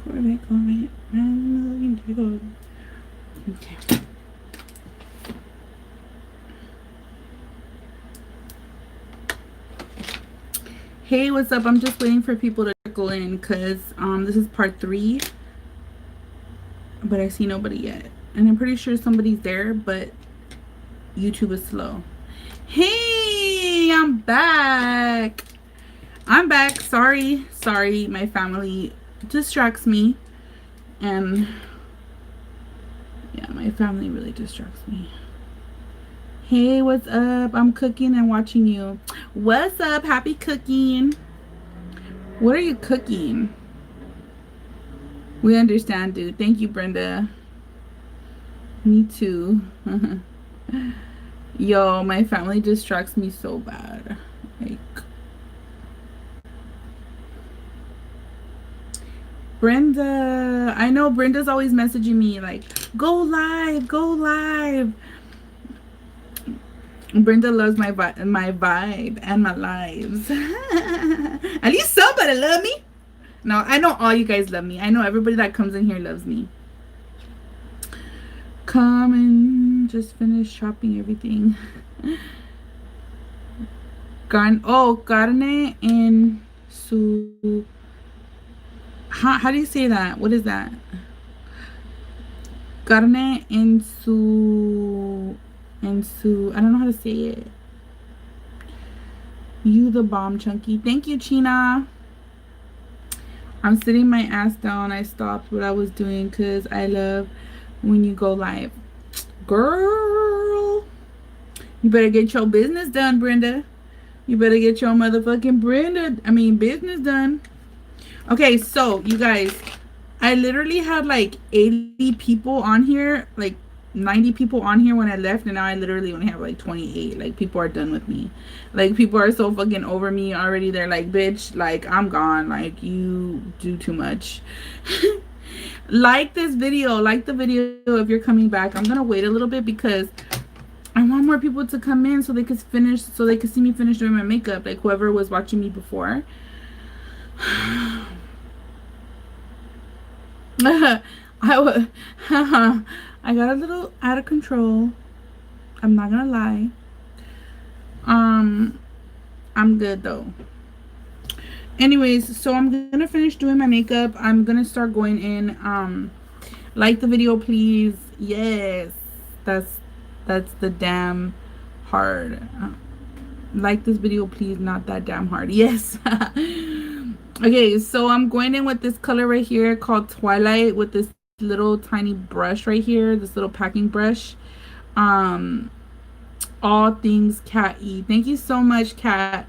Okay. Hey, what's up? I'm just waiting for people to trickle in because this is part 3, but I see nobody yet. And I'm pretty sure somebody's there, but YouTube is slow. Hey, I'm back. I'm back. Sorry, my family distracts me. And yeah, my family really distracts me. Hey, what's up? I'm cooking and watching you. What's up? Happy cooking. What are you cooking? We understand, dude. Thank you, Brenda. Me too. Yo, my family distracts me so bad. Like, Brenda. I know Brenda's always messaging me like, go live, go live. Brenda loves my vibe and my lives. At least somebody love me. No, I know all you guys love me. I know everybody that comes in here loves me. Come and just finish shopping everything. Carne en su. How do you say that? What is that? Carne en su. I don't know how to say it. You the bomb, Chunky. Thank you, China. I'm sitting my ass down. I stopped what I was doing because I love when you go live. Girl, you better get your business done, Brenda. You better get your motherfucking business done. Okay, so you guys, I literally had like 80 people on here, like 90 people on here when I left, and now I literally only have like 28. Like, people are done with me. Like, people are so fucking over me already. They're like, bitch, like, I'm gone. Like, you do too much. Like this video. Like the video if you're coming back. I'm gonna wait a little bit because I want more people to come in so they could see me finish doing my makeup. Like, whoever was watching me before. I got a little out of control. I'm not gonna lie. Um, I'm good though. Anyways, so I'm gonna finish doing my makeup. I'm gonna start going in. Like the video, please. Yes, that's the damn hard. Like this video, please. Not that damn hard. Yes. Okay, so I'm going in with this color right here called Twilight with this little tiny brush right here, this little packing brush. Um, all things Cat E. Thank you so much, Cat.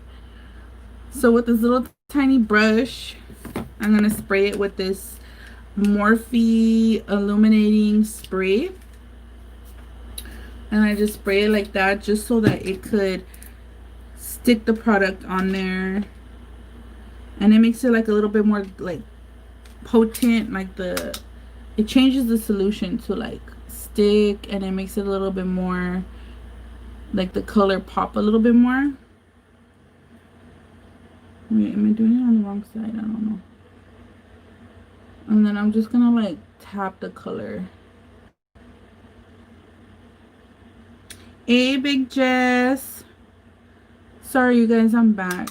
So with this little tiny brush, I'm gonna spray it with this Morphe illuminating spray, and I just spray it like that just so that it could stick the product on there, and it makes it like a little bit more like potent. Like, it changes the solution to like stick, and it makes it a little bit more like the color pop a little bit more. Wait, am I doing it on the wrong side? I don't know. And then I'm just gonna like tap the color. Hey, Big Jess. Sorry, you guys, I'm back.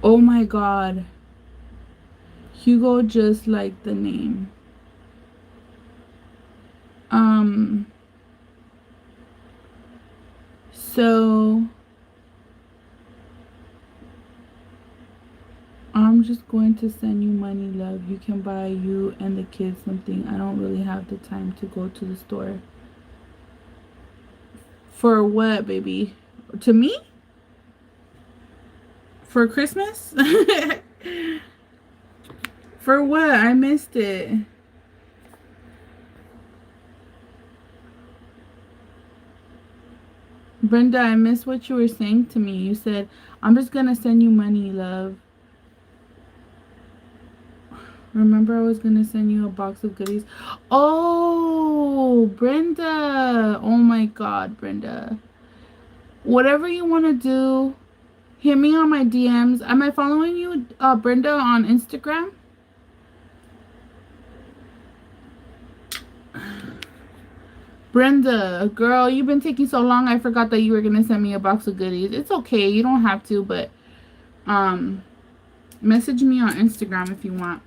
Oh my god. Hugo just like the name. So I'm just going to send you money, love. You can buy you and the kids something. I don't really have the time to go to the store. For what, baby? To me? For Christmas? For what? I missed it. Brenda, I missed what you were saying to me. You said, I'm just gonna send you money, love. Remember, I was gonna send you a box of goodies. Oh, Brenda. Oh my god, Brenda. Whatever you want to do, hit me on my DMs. Am I following you, Brenda, on Instagram? Brenda, girl, you've been taking so long. I forgot that you were gonna send me a box of goodies. It's okay. You don't have to, but um, message me on Instagram if you want.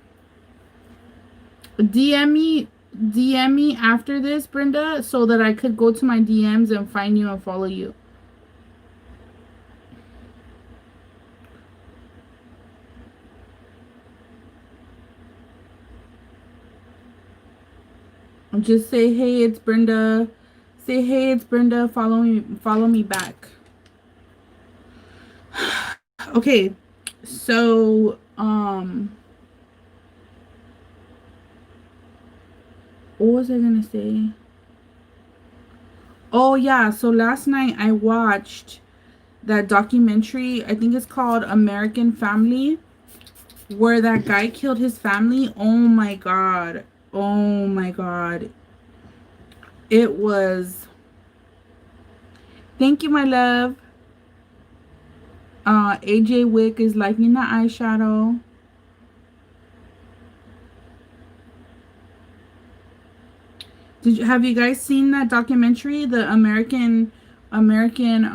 DM me, DM me after this, Brenda, so that I could go to my DMs and find you and follow you. Just say, hey, it's Brenda. Say, hey, it's Brenda. Follow me back. Okay, so what was I gonna say? Oh yeah, so last night I watched that documentary. I think it's called American Family, where that guy killed his family. Oh my god. Oh my god. It was. Thank you, my love. AJ Wick is liking the eyeshadow. Have you guys seen that documentary, the American Family?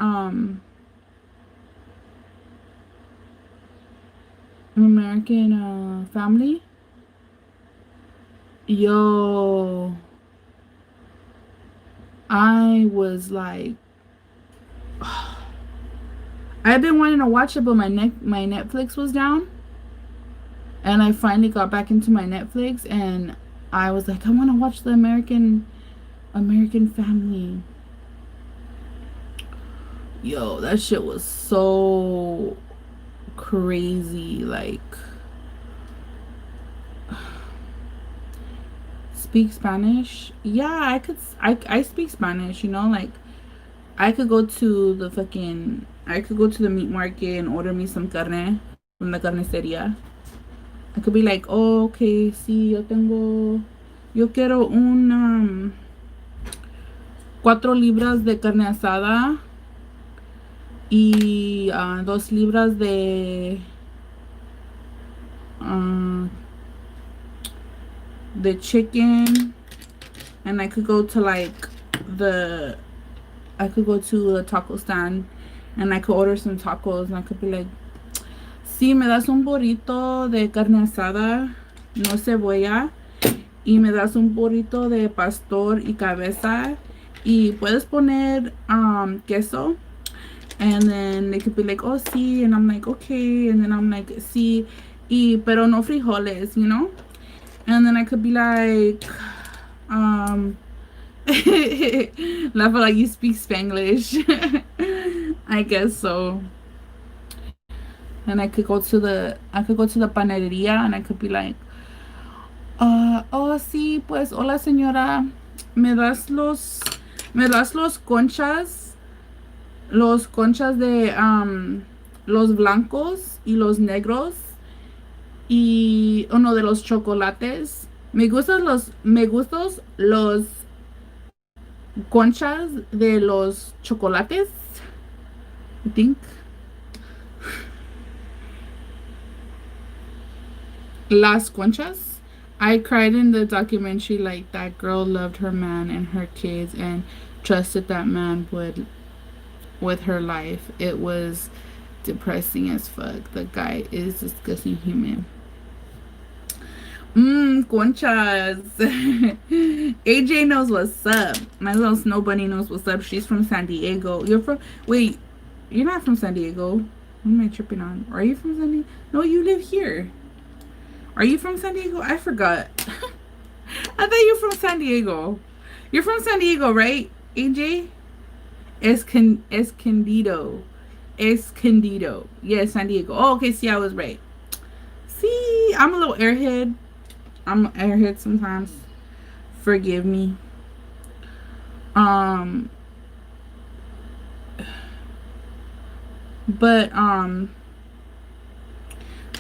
Yo, I was like, I've been wanting to watch it, but my Netflix was down, and I finally got back into my Netflix, and I was like, I want to watch the American Family. Yo, that shit was so crazy. Like, speak Spanish? Yeah, I could. I speak Spanish. You know, like I could go to the fucking. I could go to the meat market and order me some carne from the carniceria. I could be like, oh, okay, sí, yo quiero 4 libras de carne asada y 2 libras uh, de chicken, and the I could go to a taco stand and I could order some tacos and I could be like, sí, me das un burrito de carne asada, no cebolla, y me das un burrito de pastor y cabeza, y puedes poner queso. And then they could be like, oh, sí, and I'm like, okay, and then I'm like, sí, pero no frijoles, you know? And then I could be like, laugh like you speak Spanglish. I guess so. And I could go to the panaderia and I could be like, oh sí, pues hola señora, me das los los conchas de los blancos y los negros y uno de los chocolates. Me gustan los conchas de los chocolates, I think. Las conchas. I cried in the documentary like that girl loved her man and her kids and trusted that man would with her life. It was depressing as fuck. The guy is disgusting human. Conchas. AJ knows what's up. My little snow bunny knows what's up. She's from San Diego. Wait, you're not from San Diego. What am I tripping on? Are you from San Diego? No, you live here. Are you from San Diego? I forgot. I thought you were from San Diego. You're from San Diego, right, AJ? Escondido. Escondido. Yes, San Diego. Oh, okay, see, I was right. See, I'm a little airhead. I'm an airhead sometimes. Forgive me. But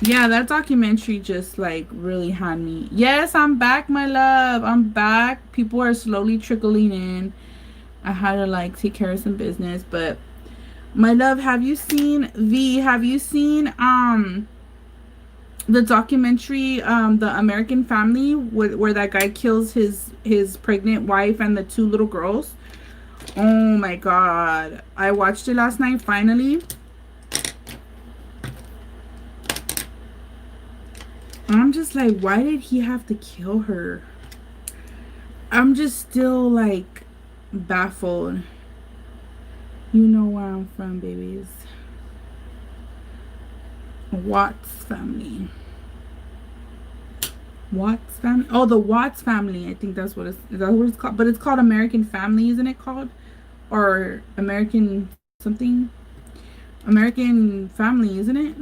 yeah, that documentary just like really had me. Yes, I'm back, my love. I'm back. People are slowly trickling in. I had to like take care of some business, but my love, have you seen The documentary, the American Family, where that guy kills his pregnant wife and the two little girls. Oh my god, I watched it last night finally. I'm just like, why did he have to kill her? I'm just still like baffled. You know where I'm from, babies. Watts family. Watts family. Oh, the Watts family. I think that's what it's. Is that what it's called? But it's called American Family, isn't it called? Or American something? American Family, isn't it?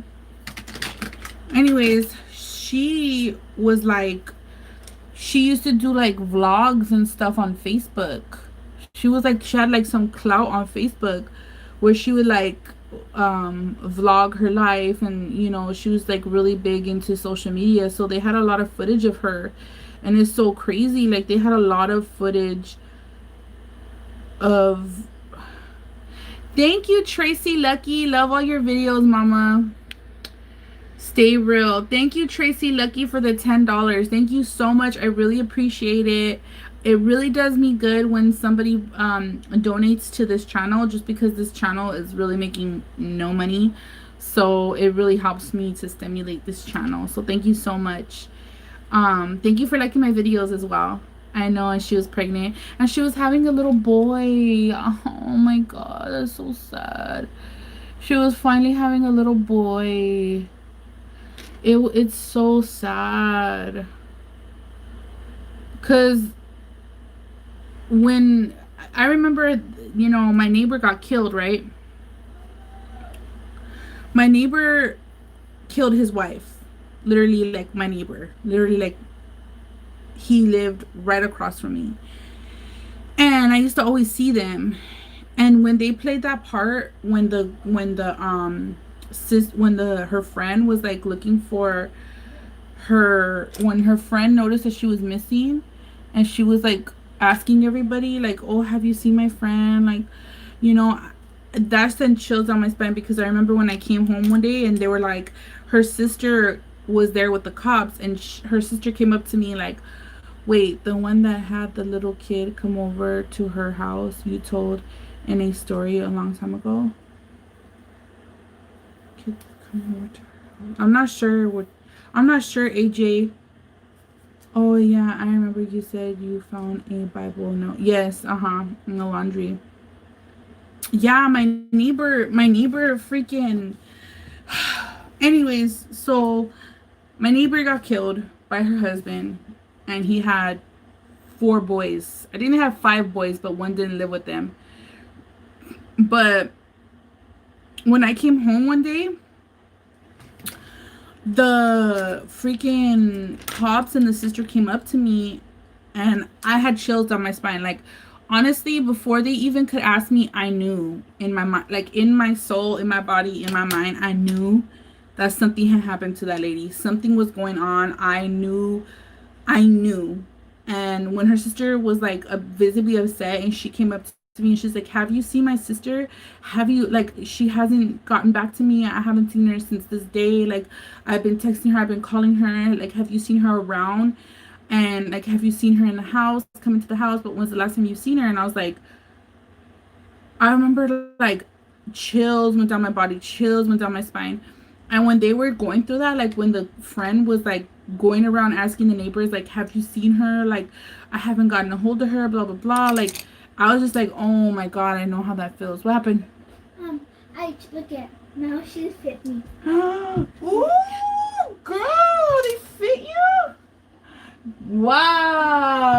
Anyways, she used to do like vlogs and stuff on Facebook. She had like some clout on Facebook where she would like vlog her life, and she was like really big into social media, so they had a lot of footage of her. And it's so crazy, like they had a lot of footage of. Thank you, Tracy Lucky. Love all your videos, mama. Stay real. Thank you, Tracy Lucky, for the $10. Thank you so much. I really appreciate it. It really does me good when somebody donates to this channel, just because this channel is really making no money. So it really helps me to stimulate this channel. So thank you so much. Thank you for liking my videos as well. I know, and she was pregnant and she was having a little boy. Oh my god, that's so sad. She was finally having a little boy. It's so sad, because when I remember, my neighbor got killed, right? My neighbor killed his wife. Literally, like, my neighbor. Literally, like, he lived right across from me. And I used to always see them. And when they played that part, when her friend was like looking for when her friend noticed that she was missing, and she was like asking everybody like, oh, have you seen my friend, like, you know that sent chills down my spine, because I remember when I came home one day and they were like, her sister was there with the cops, and her sister came up to me like, wait, the one that had the little kid come over to her house you told in a story a long time ago? Kid come over to her house. I'm not sure, AJ. Oh yeah, I remember you said you found a Bible note. Yes, in the laundry. Yeah, my neighbor freaking. Anyways, so my neighbor got killed by her husband, and he had 4 boys. I didn't have 5 boys, but one didn't live with them. But when I came home one day, the freaking cops and the sister came up to me, and I had chills down my spine. Like, honestly, before they even could ask me, I knew in my mind, like in my soul, in my body, in my mind, I knew that something had happened to that lady. Something was going on. I knew. And when her sister was like visibly upset, and she came up to me and she's like, have you seen my sister? Have you, like, she hasn't gotten back to me. I haven't seen her since this day. Like, I've been texting her, I've been calling her. Like, have you seen her around? And like, have you seen her in the house, coming to the house? But when's the last time you've seen her? And I was like, I remember like chills went down my body, chills went down my spine. And when they were going through that, like when the friend was like going around asking the neighbors, like, have you seen her? Like, I haven't gotten a hold of her, blah, blah, blah. Like, I was just like, oh my God, I know how that feels. What happened? I look at, now she fit me. Ooh, girl, they fit you? Wow.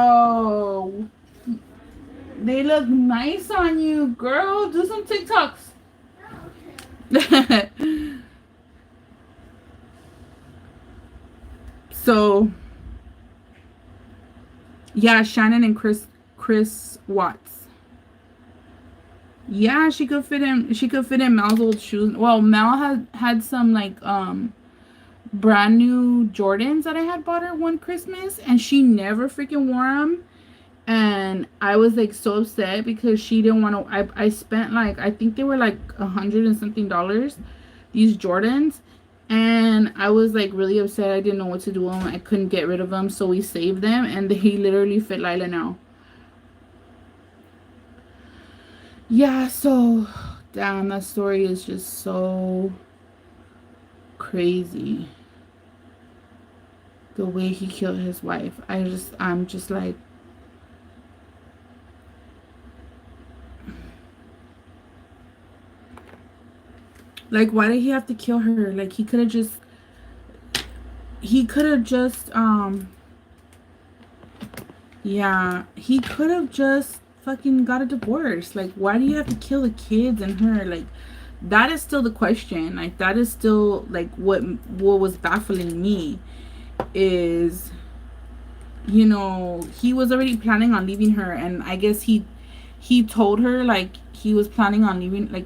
They look nice on you, girl. Do some TikToks. So, yeah, Shannon and Chris Watts. Yeah, she could fit in. She could fit in Mel's old shoes. Well, Mel had some like brand new Jordans that I had bought her one Christmas, and she never freaking wore them. And I was like so upset because she didn't want to. I spent like, I think they were like $100 and something, these Jordans, And I was like really upset. I didn't know what to do with them. I couldn't get rid of them, so we saved them, and they literally fit Lila now. Yeah, so damn, that story is just so crazy. The way he killed his wife. I'm just like why did he have to kill her? Like he could have just yeah, he could have just fucking got a divorce. Like why do you have to kill the kids and her? Like that is still the question. Like that is still like what was baffling me is, you know, he was already planning on leaving her, and I guess he told her like he was planning on leaving, like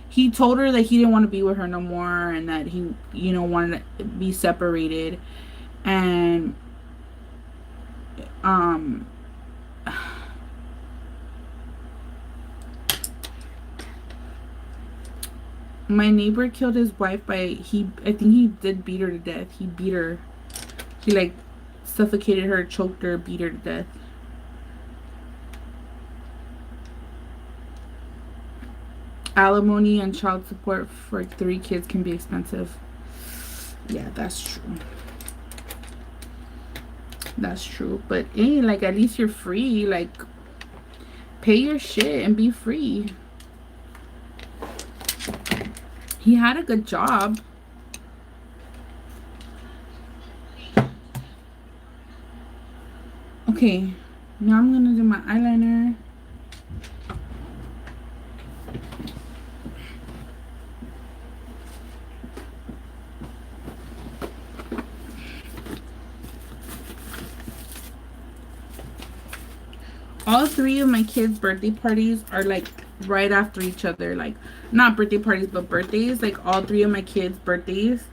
he told her that he didn't want to be with her no more and that he, you know, wanted to be separated. And um my neighbor killed his wife by I think he did beat her to death. He beat her. He like suffocated her, choked her, beat her to death. Alimony and child support for 3 kids can be expensive. Yeah, that's true. That's true. But hey, like at least you're free. Like pay your shit and be free. He had a good job. Okay, now I'm gonna do my eyeliner. All 3 of my kids' birthday parties are like right after each other. Like not birthday parties, but birthdays. Like all 3 of my kids' birthdays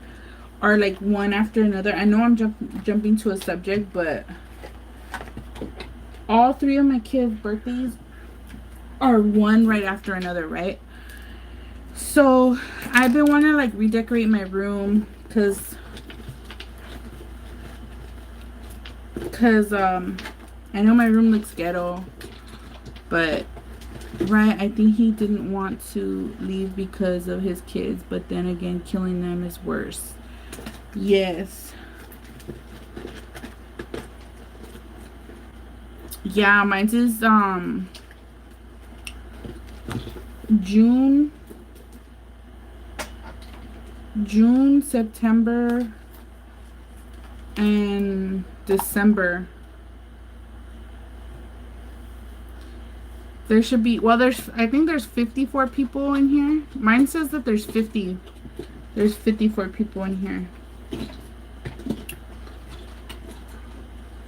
are like one after another. I know I'm jumping to a subject, but all 3 of my kids' birthdays are one right after another, right? So I've been wanting to like redecorate my room because I know my room looks ghetto, but right, I think he didn't want to leave because of his kids, but then again, killing them is worse. Yes. Yeah, mine's is June, September, and December. There should be, well, I think there's 54 people in here. Mine says that there's 50. There's 54 people in here.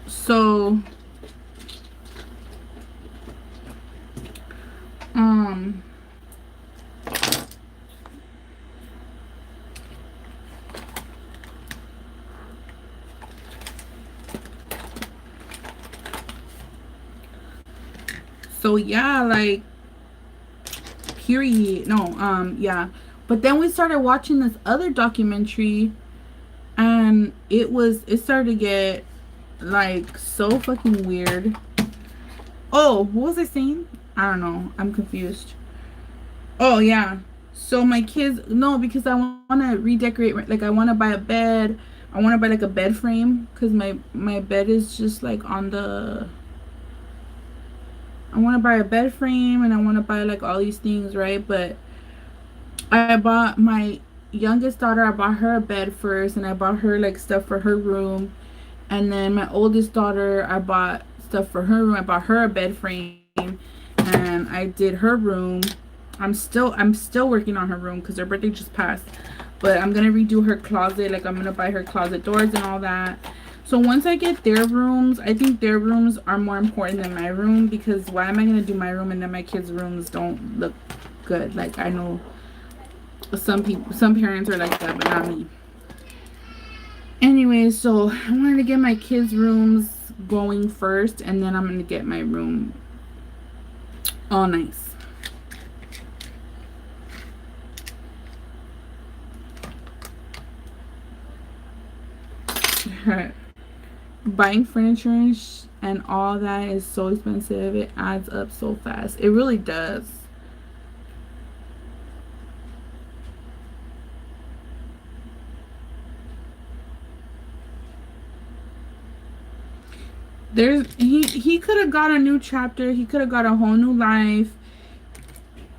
So, um, so yeah, like, period. No, yeah. But then we started watching this other documentary, and it started to get like so fucking weird. Oh, what was I saying? I don't know. I'm confused. Oh yeah. So my kids, no, because I want to redecorate. Like I want to buy a bed. I want to buy like a bed frame because my bed is just like on the. I want to buy a bed frame and I want to buy like all these things, right? But I bought my youngest daughter. I bought her a bed first, and I bought her like stuff for her room. And then my oldest daughter, I bought stuff for her room. I bought her a bed frame, and I did her room. I'm still working on her room because her birthday just passed. But I'm gonna redo her closet. Like I'm gonna buy her closet doors and all that. So once I get their rooms, I think their rooms are more important than my room, because why am I gonna do my room and then my kids' rooms don't look good? Like I know some parents are like that, but not me. Anyway, so I wanted to get my kids' rooms going first, and then I'm gonna get my room all nice. Buying furniture and all that is so expensive. It adds up so fast. It really does. He could have got a new chapter. He could have got a whole new life.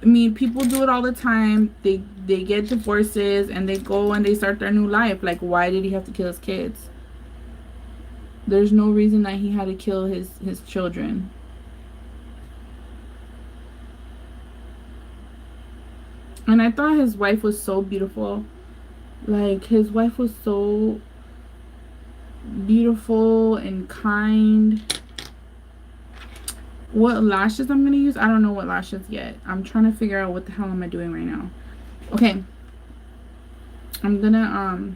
I mean, people do it all the time. They get divorces and they go and they start their new life. Like, why did he have to kill his kids? There's no reason that he had to kill his children. And I thought his wife was so beautiful. Like, his wife was so beautiful and kind. What lashes I'm gonna use? I don't know what lashes yet. I'm trying to figure out what the hell am I doing right now. Okay. I'm gonna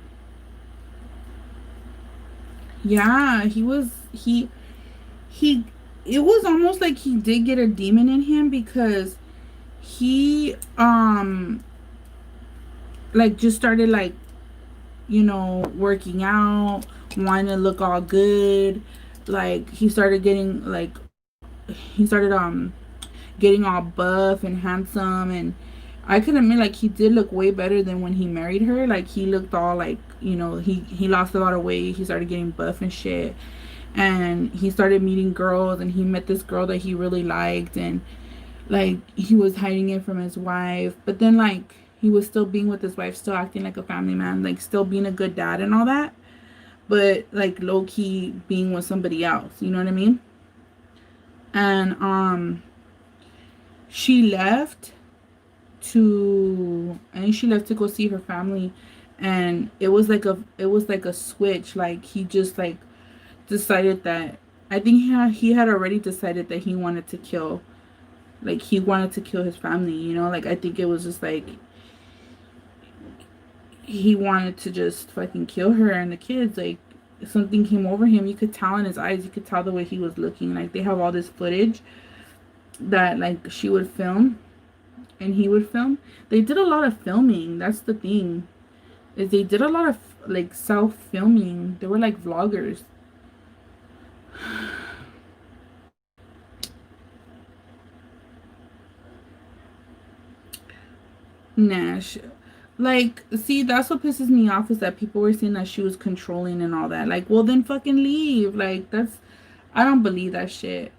yeah, he it was almost like he did get a demon in him because he like just started like, you know, working out, wanting to look all good. Like he started getting like he started getting all buff and handsome, and I could admit like he did look way better than when he married her. Like he looked all like, you know, he lost a lot of weight, he started getting buff and shit, and he started meeting girls, and he met this girl that he really liked, and like he was hiding it from his wife, but then like he was still being with his wife, still acting like a family man, like still being a good dad and all that, but like low key being with somebody else, you know what I mean? And she left she left to go see her family, and it was like a switch. Like he just like decided that, I think he had already decided that he wanted to kill, like he wanted to kill his family, you know? Like I think it was just like he wanted to just fucking kill her and the kids. Like something came over him. You could tell in his eyes, you could tell the way he was looking. Like they have all this footage that like she would film and he would film. They did a lot of filming. That's the thing. Is they did a lot of like self-filming. They were like vloggers. Nash. Like, see, that's what pisses me off is that people were saying that she was controlling and all that. Like, well, then fucking leave. Like, that's, I don't believe that shit.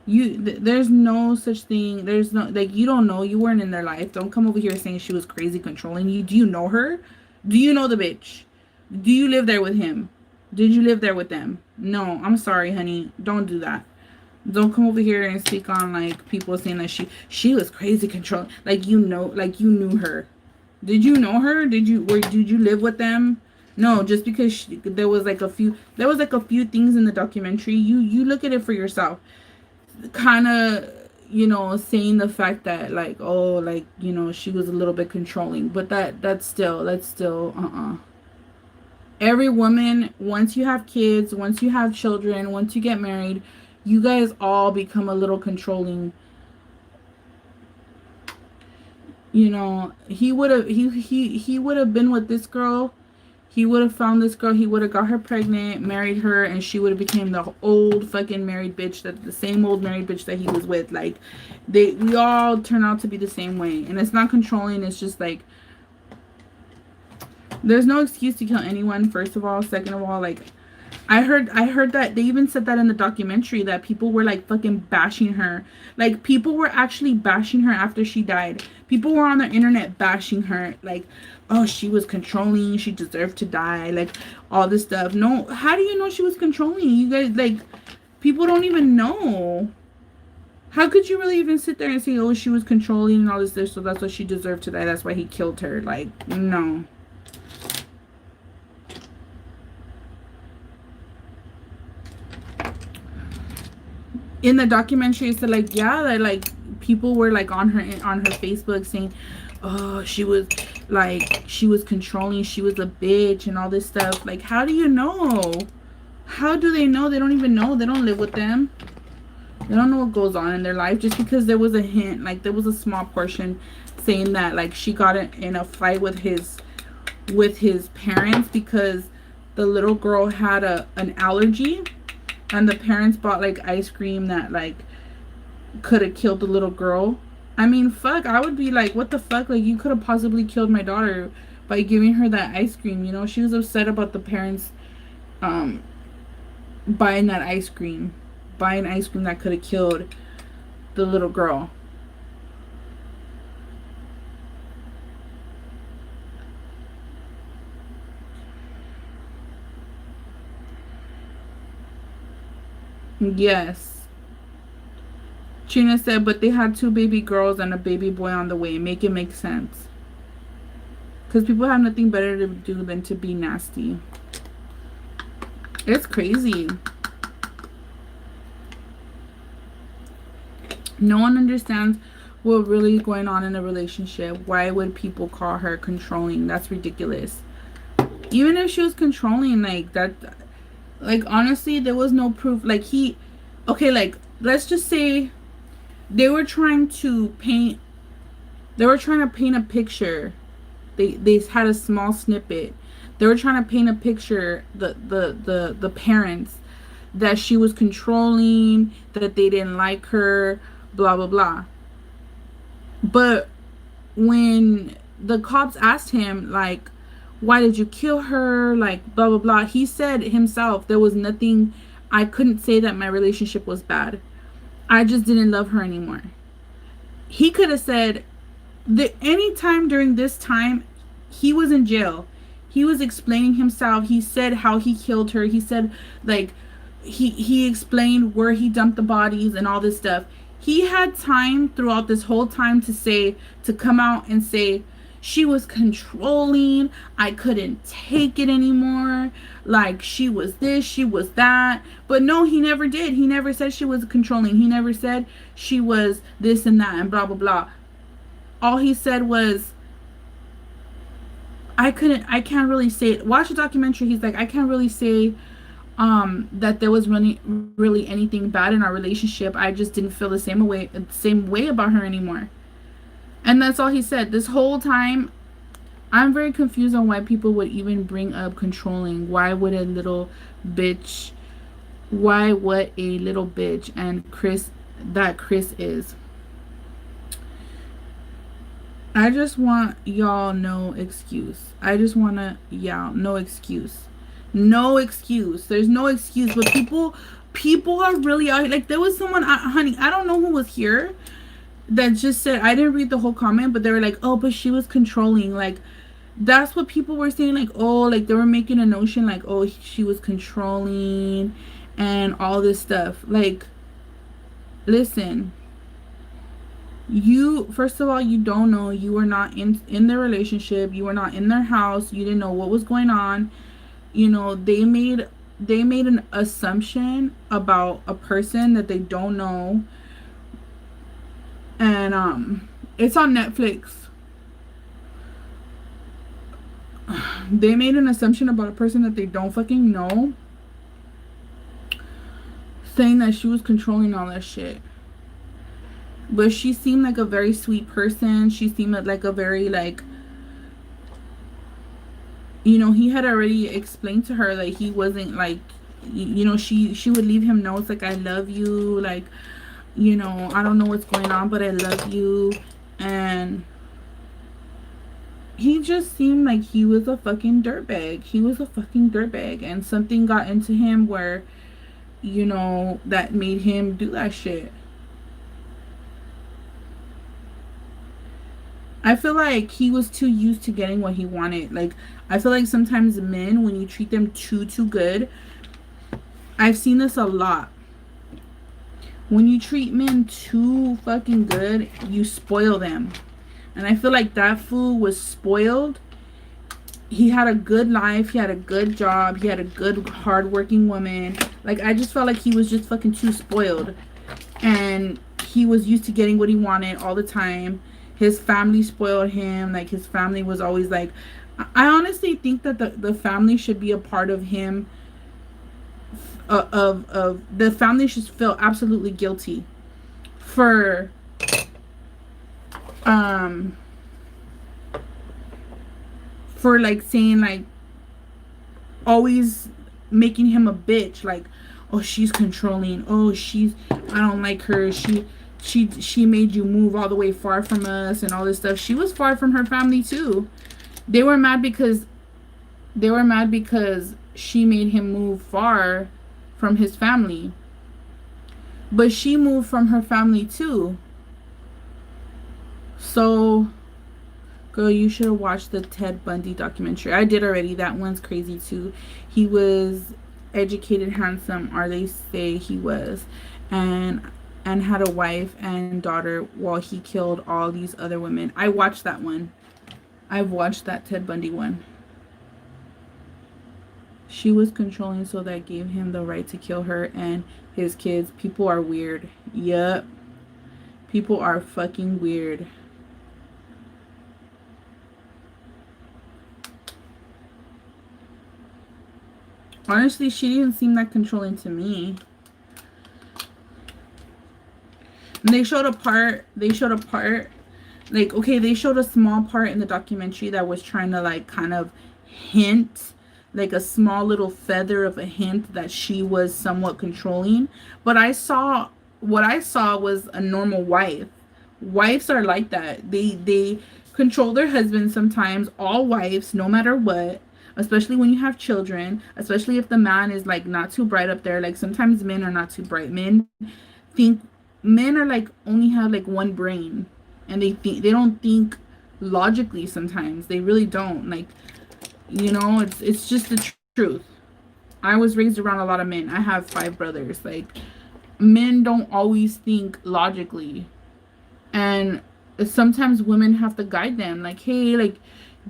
There's no such thing. There's no, like, you don't know. You weren't in their life. Don't come over here saying she was crazy controlling you. Do you know her? Do you know the bitch? Do you live there with him? Did you live there with them? No, I'm sorry, honey. Don't do that. Don't come over here and speak on like people saying that she was crazy control. Like you know, like you knew her. Did you know her? Did you live with them? No, just because there was like a few things in the documentary. You look at it for yourself. Kind of, you know, saying the fact that like, oh, like, you know, she was a little bit controlling, but that's still every woman, once you have kids, once you have children, once you get married, you guys all become a little controlling. You know, he would have been with this girl. He would have found this girl. He would have got her pregnant, married her, and she would have became the old fucking married bitch, that the same old married bitch that he was with. Like, we all turn out to be the same way, and it's not controlling. It's just like there's no excuse to kill anyone. First of all, second of all, like I heard that they even said that in the documentary that people were like fucking bashing her. Like people were actually bashing her after she died. People were on the internet bashing her like, oh, she was controlling, she deserved to die, like all this stuff. No, how do you know she was controlling? You guys, like, people don't even know. How could you really even sit there and say, oh, she was controlling and all this, so that's why she deserved to die, that's why he killed her? Like, no. In the documentary it said like, yeah, that like people were like on her Facebook saying, oh, she was controlling, she was a bitch and all this stuff. Like, how do you know? How do they know? They don't even know. They don't live with them. They don't know what goes on in their life. Just because there was a hint, like there was a small portion saying that like she got in a fight with his parents because the little girl had an allergy, and the parents bought like ice cream that like could have killed the little girl. I mean, fuck, I would be like, what the fuck? Like, you could have possibly killed my daughter by giving her that ice cream. You know, she was upset about the parents um, buying that ice cream, buying ice cream that could have killed the little girl. Yes. Trina said, but they had two baby girls and a baby boy on the way. Make it make sense. Because people have nothing better to do than to be nasty. It's crazy. No one understands what really going on in a relationship. Why would people call her controlling? That's ridiculous. Even if she was controlling, like that, like honestly, there was no proof. Like okay, like let's just say they were trying to paint. They were trying to paint a picture. They had a small snippet. They were trying to paint a picture. The parents that she was controlling, that they didn't like her, blah blah blah. But when the cops asked him like, why did you kill her, like blah blah blah, he said himself, there was nothing, I couldn't say that my relationship was bad, I just didn't love her anymore. He could have said that any time during this time he was in jail, he was explaining himself. He said how he killed her. He said like he explained where he dumped the bodies and all this stuff. He had time throughout this whole time to come out and say she was controlling, I couldn't take it anymore, like she was this, she was that. But no, he never did. He never said she was controlling. He never said she was this and that and blah blah blah. All he said was, I can't really say, watch the documentary, he's like, I can't really say that there was really anything bad in our relationship. I just didn't feel the same way about her anymore. And that's all he said. This whole time, I'm very confused on why people would even bring up controlling. Why would a little bitch, why what a little bitch and Chris is. I just want y'all no excuse. I just want to y'all no excuse. No excuse. There's no excuse. But people are really out. Like there was someone, honey, I don't know who was here, that just said, I didn't read the whole comment, but they were like, oh, but she was controlling. Like that's what people were saying. Like, oh, like they were making a notion like, oh, she was controlling and all this stuff. Like, listen. You, first of all, you don't know. You were not in their relationship. You were not in their house. You didn't know what was going on. You know, they made an assumption about a person that they don't know. And it's on Netflix. They made an assumption about a person that they don't fucking know, saying that she was controlling all that shit. But she seemed like a very sweet person. She seemed like a very, like, you know, he had already explained to her that he wasn't like, you know, she would leave him notes like, I love you, like, you know, I don't know what's going on, but I love you. And he just seemed like he was a fucking dirtbag. He was a fucking dirtbag. And something got into him where, you know, that made him do that shit. I feel like he was too used to getting what he wanted. Like, I feel like sometimes men, when you treat them too good, I've seen this a lot. When you treat men too fucking good, you spoil them. And I feel like that fool was spoiled. He had a good life. He had a good job. He had a good, hardworking woman. Like, I just felt like he was just fucking too spoiled. And he was used to getting what he wanted all the time. His family spoiled him. Like, his family was always like, I honestly think that the family should be a part of him. Of the family should feel absolutely guilty for like saying like always making him a bitch, like, oh, she's controlling, oh, she's, I don't like her, she made you move all the way far from us and all this stuff. She was far from her family too. They were mad because she made him move far from his family, but she moved from her family too. So, girl, you should have watched the Ted Bundy documentary. I did already. That one's crazy too. He was educated, handsome, or they say he was, and had a wife and daughter while he killed all these other women. I watched that one. I've watched that Ted Bundy one. She was controlling, so that gave him the right to kill her and his kids. People are weird. Yup. People are fucking weird. Honestly, she didn't seem that controlling to me. And they showed a part, like, okay, they showed a small part in the documentary that was trying to, like, kind of hint, like a small little feather of a hint that she was somewhat controlling. But what I saw was a normal wife. Wives are like that. They control their husbands sometimes. All wives, no matter what, especially when you have children, especially if the man is like not too bright up there. Like sometimes men are not too bright. Think men are like only have like one brain, and they don't think logically sometimes. They really don't. Like, you know, it's just the truth. I was raised around a lot of men. I have 5 brothers. Like, men don't always think logically, and sometimes women have to guide them. Like, hey, like,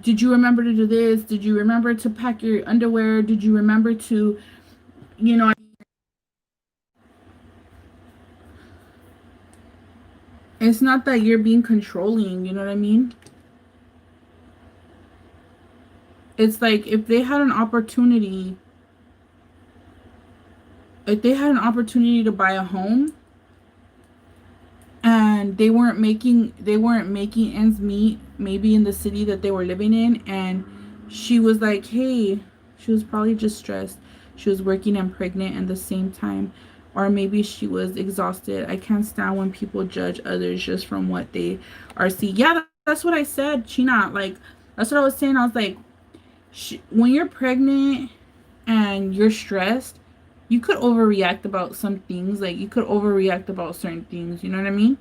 did you remember to do this? Did you remember to pack your underwear? Did you remember to, you know, it's not that you're being controlling, you know what I mean? It's like if they had an opportunity to buy a home and they weren't making ends meet, maybe in the city that they were living in, and she was like, hey, she was probably just stressed. She was working and pregnant at the same time, or maybe she was exhausted. I can't stand when people judge others just from what they are see. Yeah, that's what I said, China. Like, that's what I was saying. I was like, when you're pregnant and you're stressed, you could overreact about some things. Like, you could overreact about certain things, you know what I mean?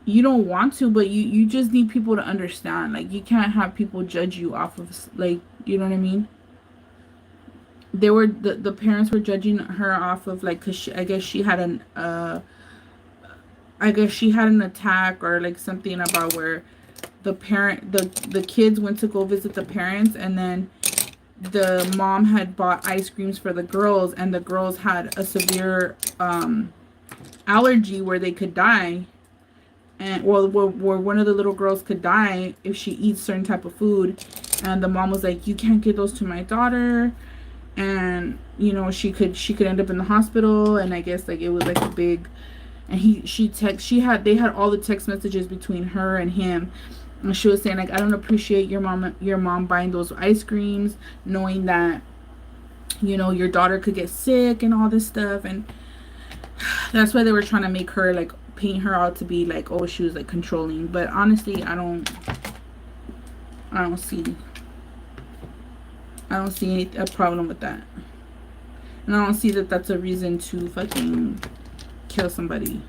You don't want to, but you just need people to understand. Like, you can't have people judge you off of, like, you know what I mean? The parents were judging her off of, like, because I guess she had an attack or like something about where the kids went to go visit the parents, and then the mom had bought ice creams for the girls, and the girls had a severe allergy where they could die, and where one of the little girls could die if she eats certain type of food, and the mom was like, you can't give those to my daughter, and you know, she could end up in the hospital. And I guess like it was like a big, and they had all the text messages between her and him. And she was saying, like, I don't appreciate your mom buying those ice creams, knowing that, you know, your daughter could get sick and all this stuff. And that's why they were trying to make her, like, paint her out to be like, oh, she was like controlling. But honestly, I don't see a problem with that. And I don't see that that's a reason to fucking kill somebody.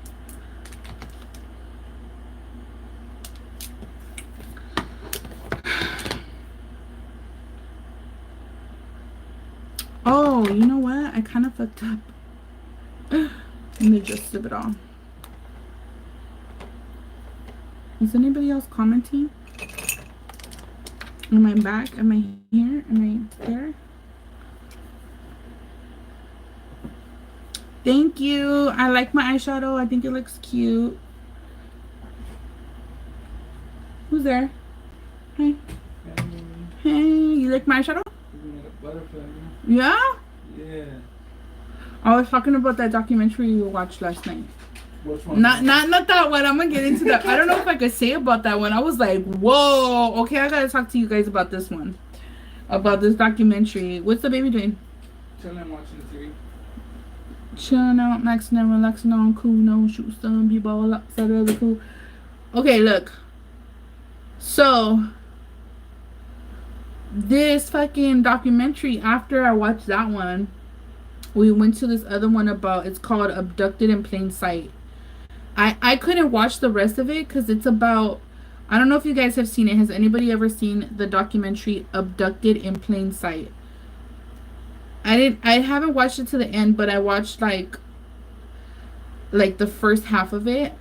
Oh, you know what? I kind of fucked up in the gist of it all. Is anybody else commenting? Am I back? Am I here? Am I there? Thank you. I like my eyeshadow. I think it looks cute. Who's there? Hey. Hey, you like my eyeshadow? Yeah? Yeah. I was talking about that documentary you watched last night. Which one? Not that one. I'm gonna get into that. I don't know if I could say about that one. I was like, whoa. Okay, I gotta talk to you guys about this one. about this documentary. What's the baby doing? Chilling, watching the TV. Chilling out, maxing out, relaxing on, cool, no, shoot some b-ball outside of the cool. Okay, look. So, this fucking documentary, after I watched that one, we went to this other one about, it's called Abducted in Plain Sight. I couldn't watch the rest of it because it's about, I don't know if you guys have seen it. Has anybody ever seen the documentary Abducted in Plain Sight? I haven't watched it to the end, but I watched like the first half of it.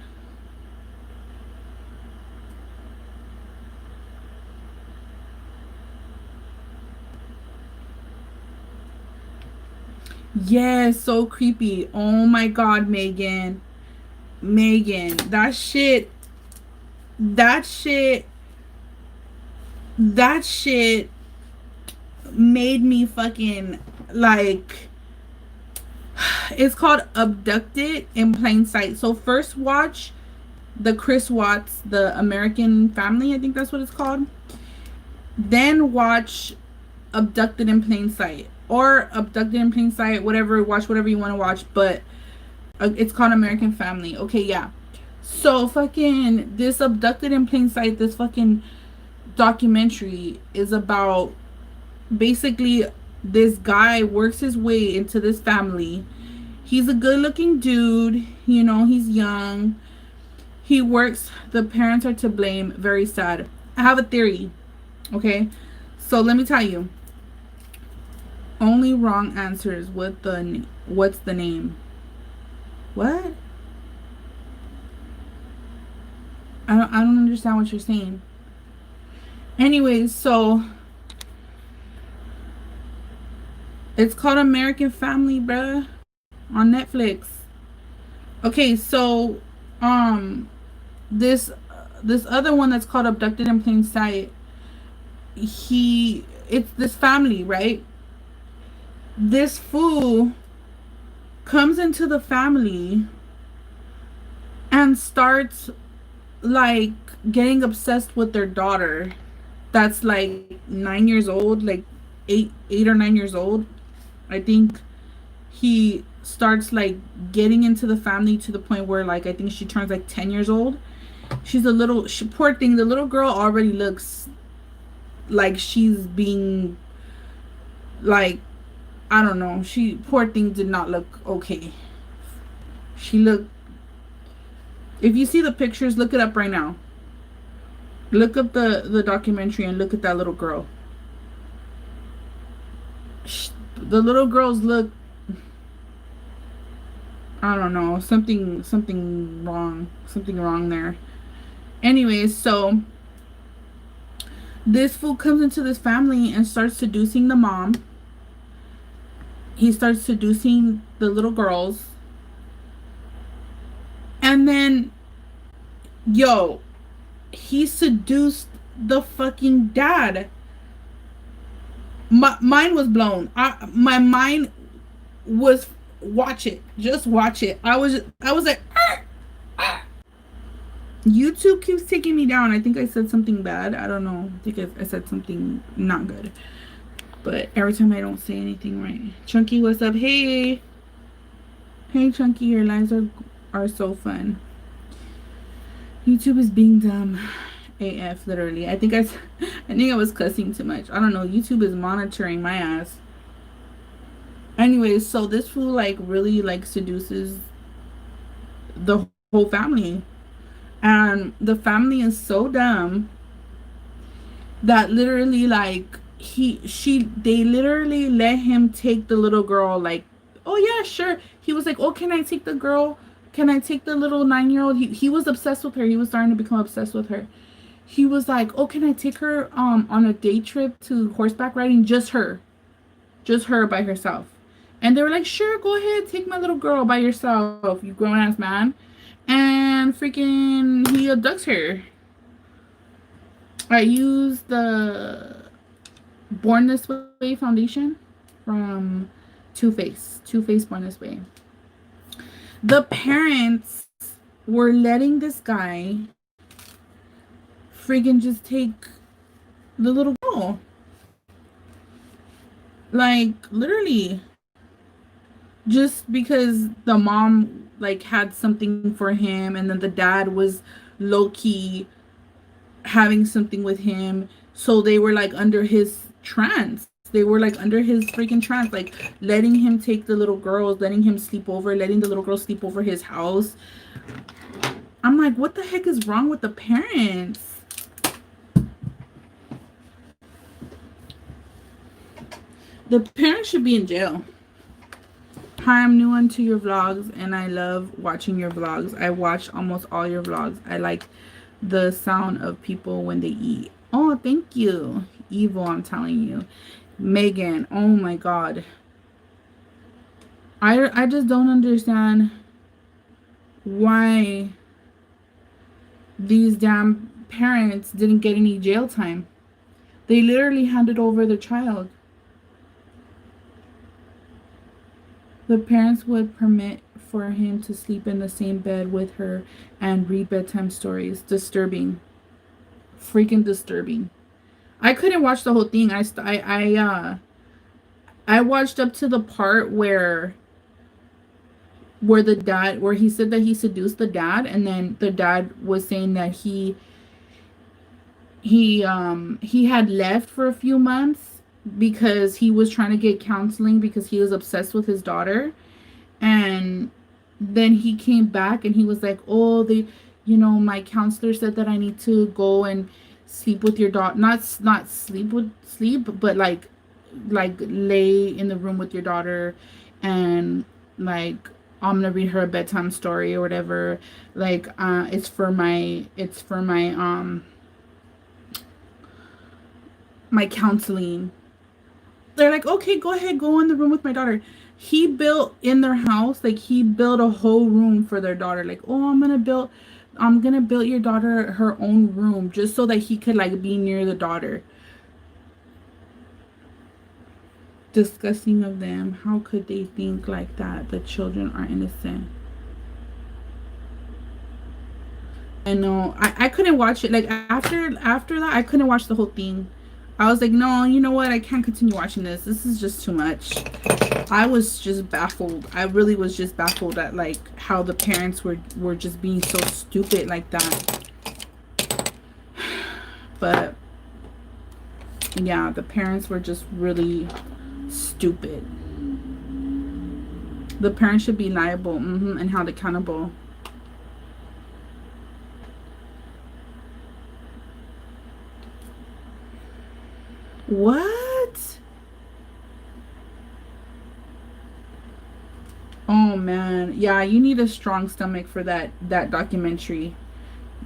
Yes, so creepy. Oh my god, Megan. Megan, that shit that shit made me fucking like, it's called Abducted in Plain Sight. So first watch the Chris Watts, the American Family, I think that's what it's called. Then watch Abducted in Plain Sight, or Abducted in Plain Sight, whatever. Watch whatever you want to watch, but it's called American Family. Okay, yeah. So fucking this Abducted in Plain Sight, this fucking documentary is about, basically, this guy works his way into this family. He's a good looking dude, you know, he's young. He works, the parents are to blame, very sad. I have a theory, okay? So let me tell you. Only wrong answers. What's the name? What? I don't understand what you're saying. Anyways, so it's called American Family, bruh, on Netflix. Okay, so this this other one that's called Abducted in Plain Sight, it's this family, right? This fool comes into the family and starts like getting obsessed with their daughter that's like 9 years old, like eight or 9 years old. I think he starts like getting into the family to the point where, like, I think she turns like 10 years old. She's a little, poor thing, the little girl already looks like she's being, like, I don't know, she, poor thing, did not look okay. She looked, if you see the pictures, look it up right now. Look up the documentary and look at that little girl. The little girls look, I don't know, something wrong there. Anyways, so this fool comes into this family and starts seducing the mom. He starts seducing the little girls. And then, yo, he seduced the fucking dad. My mind was blown. My mind was, watch it. Just watch it. I was like, ah, ah. YouTube keeps taking me down. I think I said something bad. I don't know. I think I said something not good. But every time I don't say anything right. Chunky, what's up? Hey. Hey, Chunky, your lives are so fun. YouTube is being dumb. AF, literally. I think I was cussing too much. I don't know. YouTube is monitoring my ass. Anyways, so this fool like really like seduces the whole family. And the family is so dumb that literally like they literally let him take the little girl, like, oh yeah, sure. He was like, oh, can I take the girl? Can I take the little 9-year-old? He was obsessed with her. He was starting to become obsessed with her. He was like, oh, can I take her on a day trip to horseback riding? Just her by herself. And they were like, sure, go ahead, take my little girl by yourself, you grown ass man. And freaking he abducts her. I used the Born This Way foundation from Too Faced Born This Way. The parents were letting this guy freaking just take the little girl. Like literally, just because the mom like had something for him, and then the dad was low key having something with him, so they were like under his trance. They were like under his freaking trance, like letting him take the little girls, letting him sleep over, letting the little girls sleep over his house. I'm like, what the heck is wrong with the parents? The parents should be in jail. Hi, I'm new onto your vlogs and I love watching your vlogs. I watch almost all your vlogs. I like the sound of people when they eat. Oh, thank you. Evil, I'm telling you. Megan, oh my god. I just don't understand why these damn parents didn't get any jail time. They literally handed over the child. The parents would permit for him to sleep in the same bed with her and read bedtime stories. Disturbing. Freaking disturbing. I couldn't watch the whole thing. I watched up to the part where the dad, where he said that he seduced the dad, and then the dad was saying that he had left for a few months because he was trying to get counseling because he was obsessed with his daughter. And then he came back and he was like, oh, my counselor said that I need to go and sleep with your daughter, not sleep, but like lay in the room with your daughter, and like I'm gonna read her a bedtime story or whatever. Like it's for my my counseling. They're like, okay, go ahead, go in the room with my daughter. He built in their house, like he built a whole room for their daughter. Like, oh, I'm gonna build your daughter her own room just so that he could like be near the daughter. Disgusting of them. How could they think like that? The children are innocent. I know. I couldn't watch it. Like after that, I couldn't watch the whole thing. I was like, no, you know what? I can't continue watching this. This is just too much. I was just baffled. I really was just baffled at like how the parents were just being so stupid like that. But yeah, the parents were just really stupid. The parents should be liable, and held accountable. What? Oh man, yeah, you need a strong stomach for that documentary.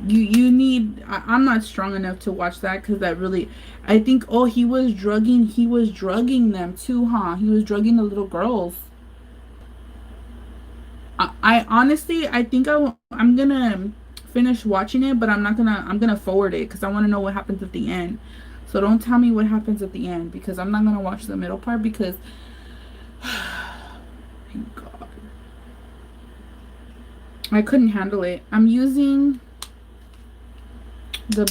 You need. I'm not strong enough to watch that because that really. I think. Oh, he was drugging them too, huh? He was drugging the little girls. I honestly, I think I'm gonna finish watching it, but I'm not gonna. I'm gonna forward it because I want to know what happens at the end. So don't tell me what happens at the end because I'm not gonna watch the middle part because. Thank God. I couldn't handle it. I'm using the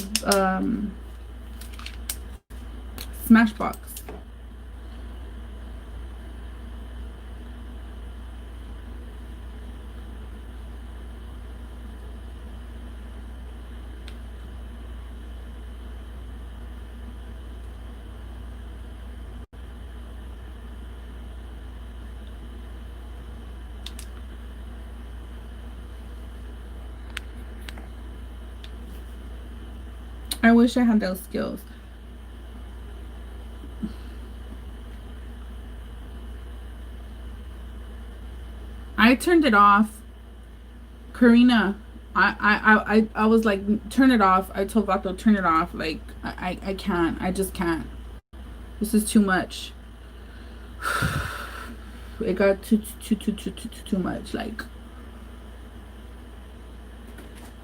Smashbox. I wish I had those skills. I turned it off. Karina, I was like, turn it off. I told Vato, turn it off. Like, I can't. I just can't. This is too much. It got too much. Like,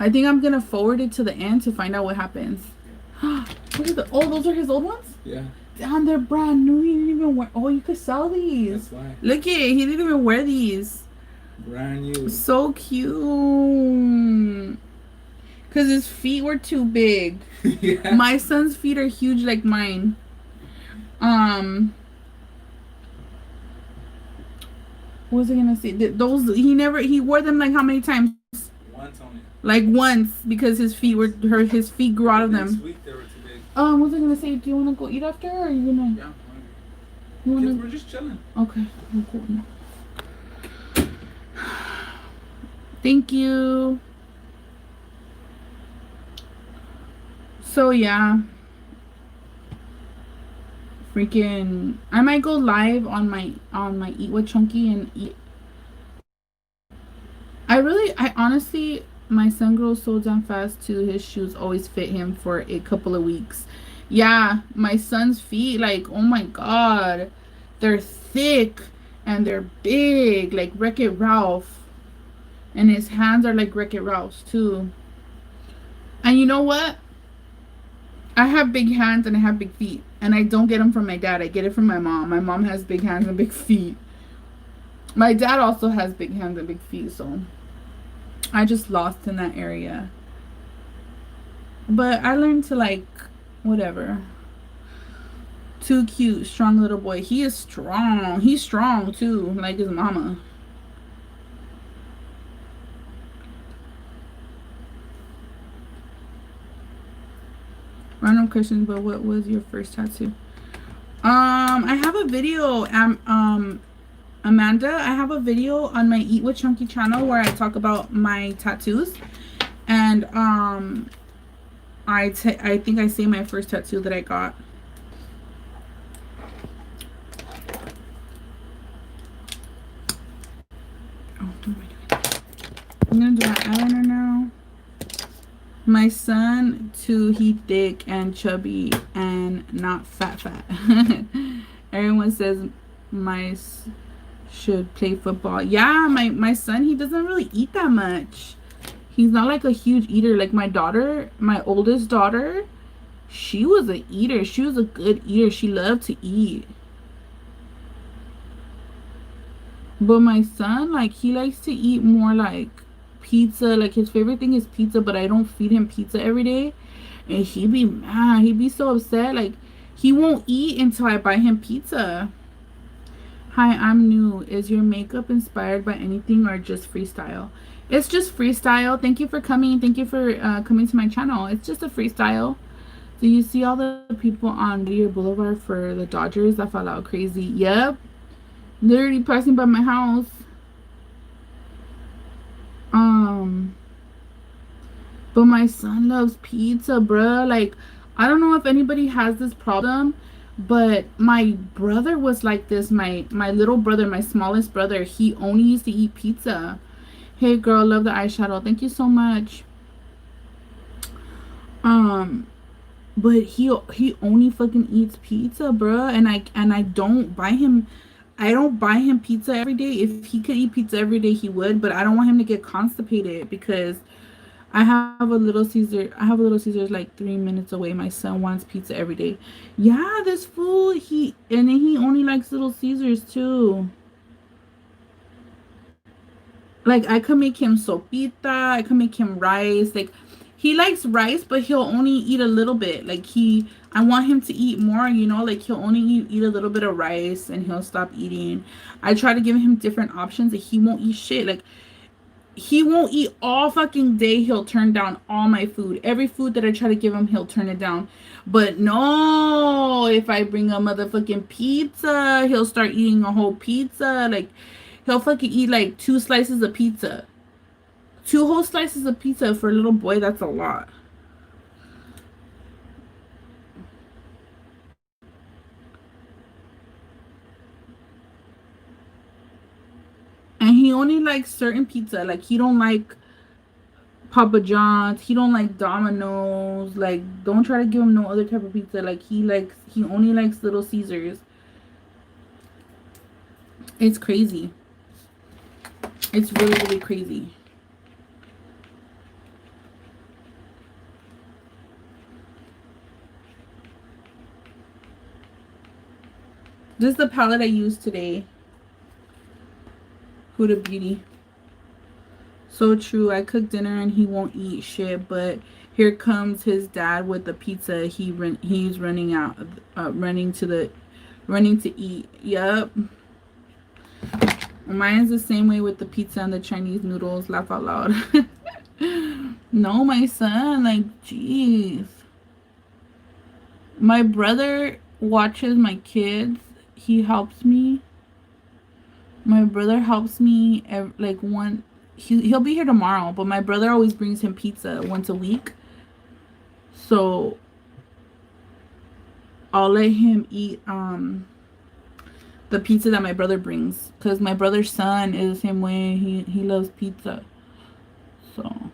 I think I'm gonna forward it to the end to find out what happens. Those are his old ones? Yeah. Damn, they're brand new. He didn't even wear. Oh, you could sell these. That's why. Look at it. He didn't even wear these. Brand new. So cute. Because his feet were too big. Yeah. My son's feet are huge like mine. Um, What was I gonna say? Those he wore them like how many times? Once only. Like once because his feet grew out of Next them. week they were too big. What was I gonna say? Do you wanna go eat after, or are you gonna? Yeah, I'm hungry. You wanna? Kids, we're just chilling. Okay. I'm cool. Thank you. So yeah, freaking. I might go live on my Eat with Chunky and eat. I honestly, my son grows so damn fast too. His shoes always fit him for a couple of weeks. Yeah, my son's feet, like, oh my god, they're thick and they're big, like Wreck-It Ralph. And his hands are like Wreck-It Ralph's too. And you know what? I have big hands and I have big feet. And I don't get them from my dad. I get it from my mom. My mom has big hands and big feet. My dad also has big hands and big feet, so I just lost in that area. But I learned to like whatever. Too cute, strong little boy. He is strong. He's strong too, like his mama. Random questions, but what was your first tattoo? I have a video. Amanda, I have a video on my Eat with Chunky channel where I talk about my tattoos, and I think I say my first tattoo that I got. Oh, what am I doing? I'm gonna do my eyeliner now. My son too, he thick and chubby and not fat. Everyone says my should play football. Yeah, my son, he doesn't really eat that much. He's not like a huge eater. Like my daughter, my oldest daughter, she was a eater. She was a good eater. She loved to eat. But my son, like, he likes to eat more like pizza. Like his favorite thing is pizza, but I don't feed him pizza every day. And he be mad. He be so upset. Like he won't eat until I buy him pizza. Hi, I'm new. Is your makeup inspired by anything or just freestyle? It's just freestyle. Thank you for coming. Thank you for coming to my channel. It's just a freestyle. Do you see all the people on Deer Boulevard for the Dodgers that fell out crazy? Yep. Literally passing by my house. But my son loves pizza, bruh. Like, I don't know if anybody has this problem, but my brother was like this. My little brother, my smallest brother, he only used to eat pizza. Hey girl, love the eyeshadow. Thank you so much. But he only fucking eats pizza, bruh. And I don't buy him. I don't buy him pizza every day. If he could eat pizza every day, he would. But I don't want him to get constipated because I have a Little Caesar. I have a Little Caesars like 3 minutes away. My son wants pizza every day. Yeah, this fool. And then he only likes Little Caesars too. Like I could make him sopita. I could make him rice. Like he likes rice, but he'll only eat a little bit. Like I want him to eat more. You know, like he'll only eat a little bit of rice and he'll stop eating. I try to give him different options, and he won't eat shit. Like he won't eat all fucking day. He'll turn down all my food. Every food that I try to give him, he'll turn it down. But no, if I bring a motherfucking pizza, he'll start eating a whole pizza. Like he'll fucking eat like 2 slices of pizza. 2 whole slices of pizza for a little boy, that's a lot. And he only likes certain pizza. Like he don't like Papa John's. He don't like Domino's. Like don't try to give him no other type of pizza. Like he only likes Little Caesars. It's crazy. It's really, really crazy. This is the palette I used today. Huda Beauty. So true. I cook dinner and he won't eat shit, but here comes his dad with the pizza. He's running out, running to eat. Yep. Mine's the same way with the pizza and the Chinese noodles. Laugh out loud. No, my son, like, jeez. My brother watches my kids. He helps me. My brother helps me like one. He'll be here tomorrow, but my brother always brings him pizza once a week. So I'll let him eat the pizza that my brother brings, because my brother's son is the same way. He loves pizza. So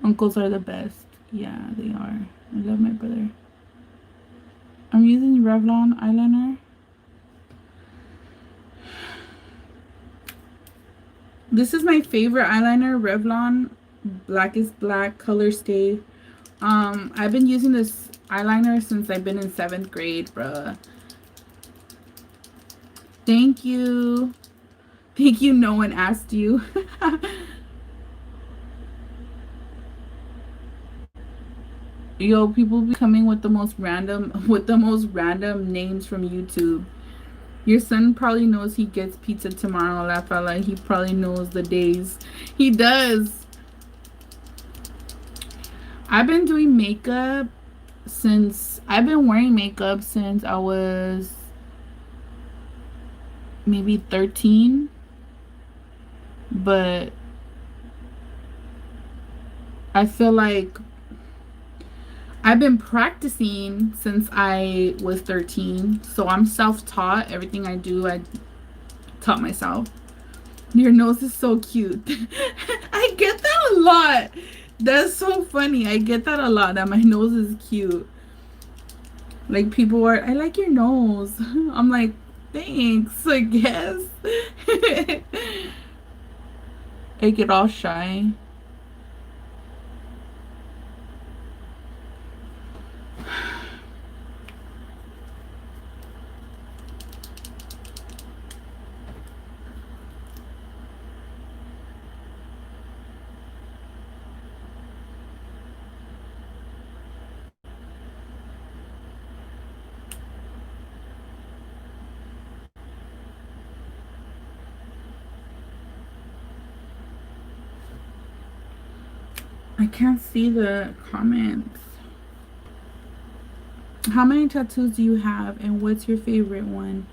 uncles are the best. Yeah, they are. I love my brother. I'm using Revlon eyeliner. This is my favorite eyeliner, Revlon Black is Black Color Stay. I've been using this eyeliner since I've been in 7th grade, bruh. Thank you. Thank you, no one asked you. Yo, people be coming with the most random names from YouTube. Your son probably knows he gets pizza tomorrow, La Fella. He probably knows the days. He does. I've been doing makeup I've been wearing makeup since I was maybe 13. But I feel like I've been practicing since I was 13. So I'm self-taught. Everything I do, I taught myself. Your nose is so cute. I get that a lot. That's so funny. I get that a lot, that my nose is cute. Like, people are, I like your nose. I'm like, thanks, I guess. I get all shy. I can't see the comments. How many tattoos do you have, and what's your favorite one?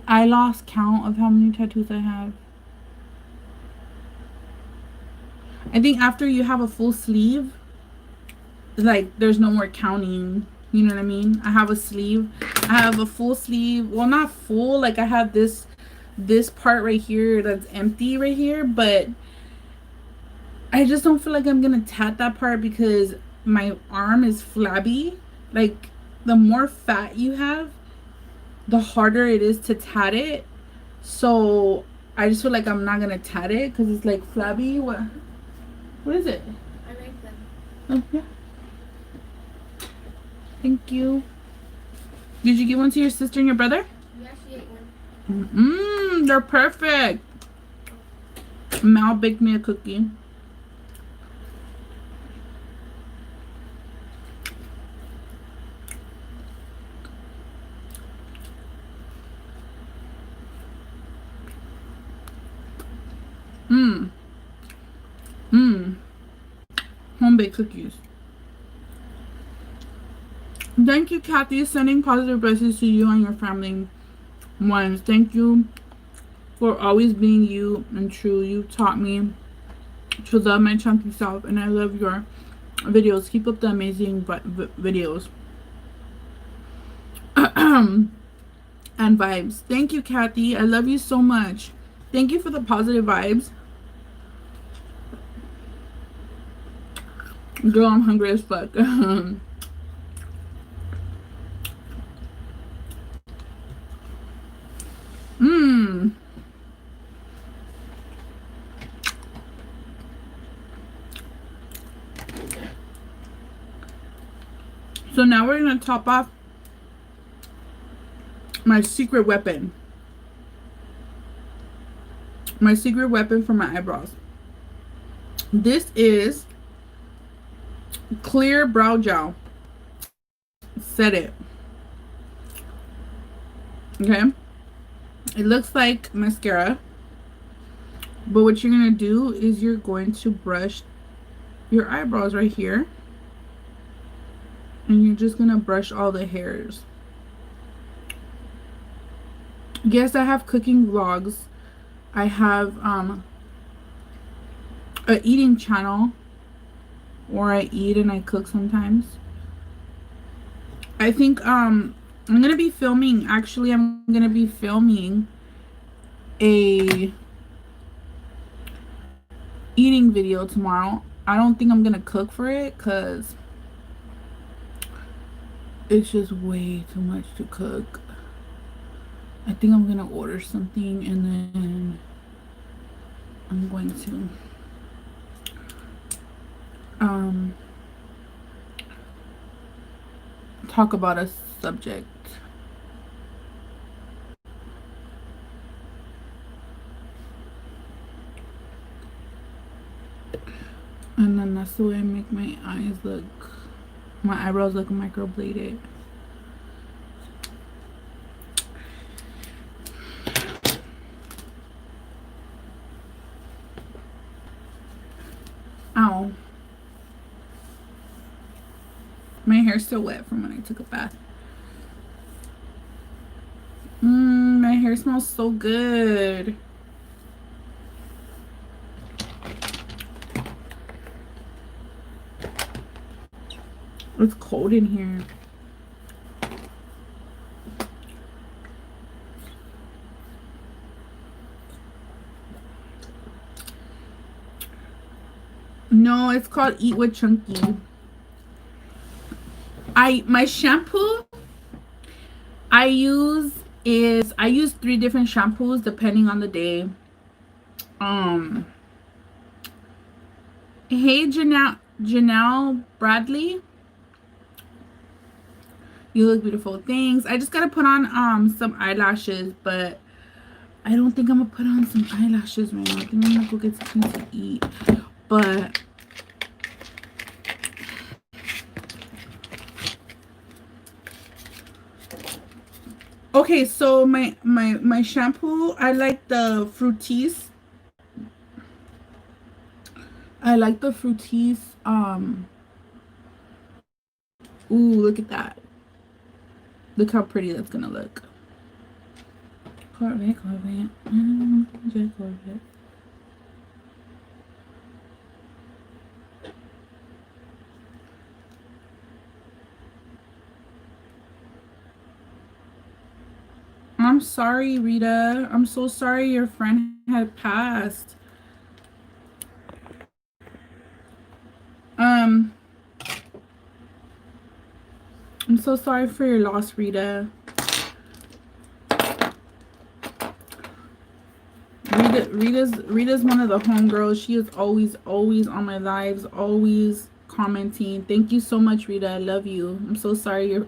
I lost count of how many tattoos I have. I think after you have a full sleeve, like, there's no more counting. You know what I mean? I have a sleeve. I have a full sleeve. Well, not full. Like, I have this part right here that's empty right here, but I just don't feel like I'm gonna tat that part because my arm is flabby. Like, the more fat you have, the harder it is to tat it. So I just feel like I'm not gonna tat it because it's like flabby. What is it? I like them. Oh, yeah. Thank you. Did you give one to your sister and your brother? Yeah, she ate one. They're perfect. Mal baked me a cookie. Home baked cookies. Thank you, Kathy. Sending positive blessings to you and your family ones. Thank you for always being you and true. You taught me to love my chunky self, and I love your videos. Keep up the amazing videos and vibes. Thank you, Kathy. I love you so much. Thank you for the positive vibes. Girl, I'm hungry as fuck. So now we're gonna top off my secret weapon. My secret weapon for my eyebrows. This is clear brow gel. Set it. Okay. It looks like mascara. But what you're going to do is you're going to brush your eyebrows right here. And you're just going to brush all the hairs. Yes, I have cooking vlogs. I have a eating channel where I eat and I cook sometimes. I think I'm gonna be filming, actually I'm gonna be filming a eating video tomorrow. I don't think I'm gonna cook for it because it's just way too much to cook. I think I'm gonna order something and then I'm going to talk about a subject. And then that's the way I make my eyes look, my eyebrows look microbladed. Ow. My hair's still wet from when I took a bath. My hair smells so good. It's cold in here. No, it's called Eat with Chunky. My shampoo I use 3 different shampoos depending on the day. Hey Janelle Bradley. You look beautiful. Thanks. I just gotta put on some eyelashes, but I don't think I'm gonna put on some eyelashes right now. I think I'm gonna go get something to eat. But okay, so my shampoo, I like the Fructis. I like the Fructis. Ooh, look at that. Look how pretty that's gonna look. Corvette. Corvette. I'm sorry, Rita. I'm so sorry your friend had passed. I'm so sorry for your loss, Rita. Rita's one of the homegirls. She is always on my lives, always commenting. Thank you so much, Rita. I love you. I'm so sorry your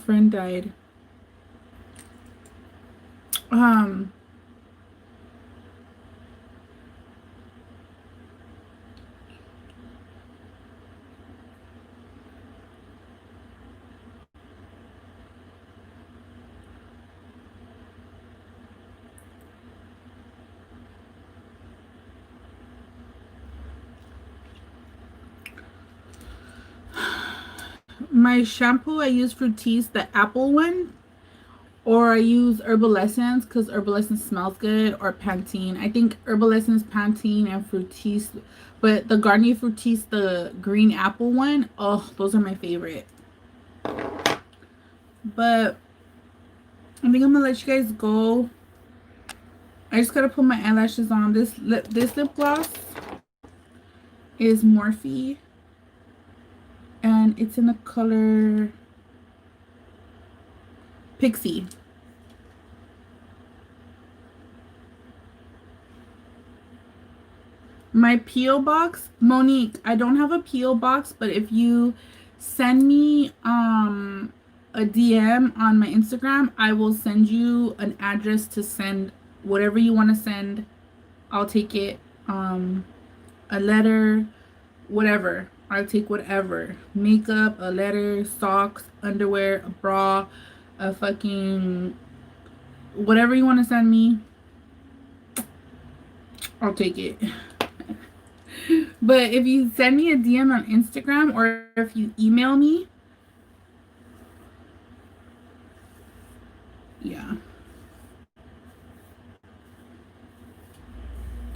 friend died. My shampoo, I use Fructis, the apple one, or I use Herbal Essence because Herbal Essence smells good, or Pantene. I think Herbal Essence, Pantene, and Fructis, but the Garnier Fructis, the green apple one, oh, those are my favorite. But I think I'm gonna let you guys go. I just gotta put my eyelashes on. This lip gloss is Morphe, and it's in the color Pixie. My P.O. box, Monique, I don't have a P.O. box, but if you send me a DM on my Instagram, I will send you an address to send whatever you want to send, I'll take it. A letter, whatever. I'll take whatever. Makeup, a letter, socks, underwear, a bra, a fucking whatever you want to send me, I'll take it. But if you send me a DM on Instagram or if you email me, yeah.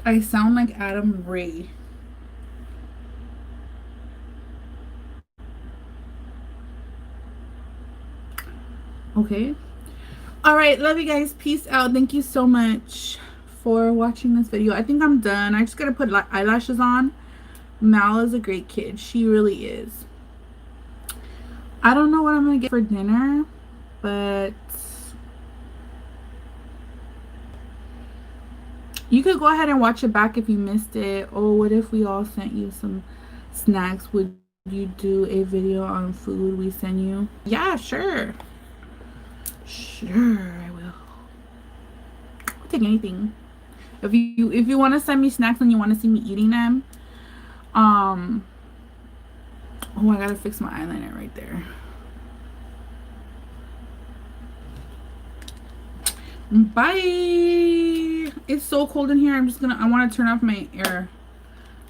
I sound like Adam Ray. Okay. All right. Love you guys. Peace out. Thank you so much for watching this video. I think I'm done. I just got to put eyelashes on. Mal is a great kid. She really is. I don't know what I'm going to get for dinner, but you could go ahead and watch it back if you missed it. Oh, what if we all sent you some snacks? Would you do a video on food we send you? Yeah, sure. Sure, I will. I'll take anything. If you want to send me snacks and you want to see me eating them, oh, I gotta fix my eyeliner right there. Bye. It's so cold in here. I want to turn off my air.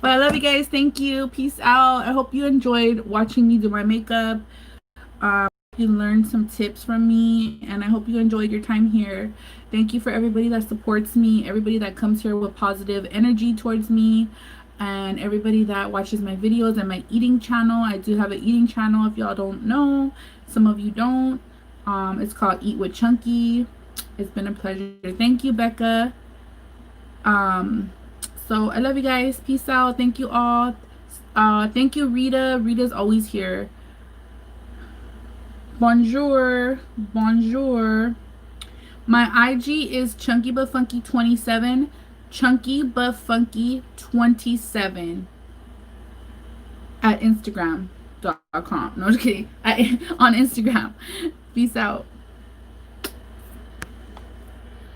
But I love you guys. Thank you. Peace out. I hope you enjoyed watching me do my makeup. You learned some tips from me, and I hope you enjoyed your time here. Thank you for everybody that supports me, everybody that comes here with positive energy towards me, and everybody that watches my videos and my eating channel. I do have an eating channel if y'all don't know. Some of you don't. It's called Eat with Chunky. It's been a pleasure. Thank you, Becca. So I love you guys. Peace out. Thank you all. Thank you, Rita. Rita's always here. Bonjour. Bonjour. My IG is Chunky But Funky 27. Chunky But Funky 27 at Instagram.com. No, just kidding. On Instagram. Peace out.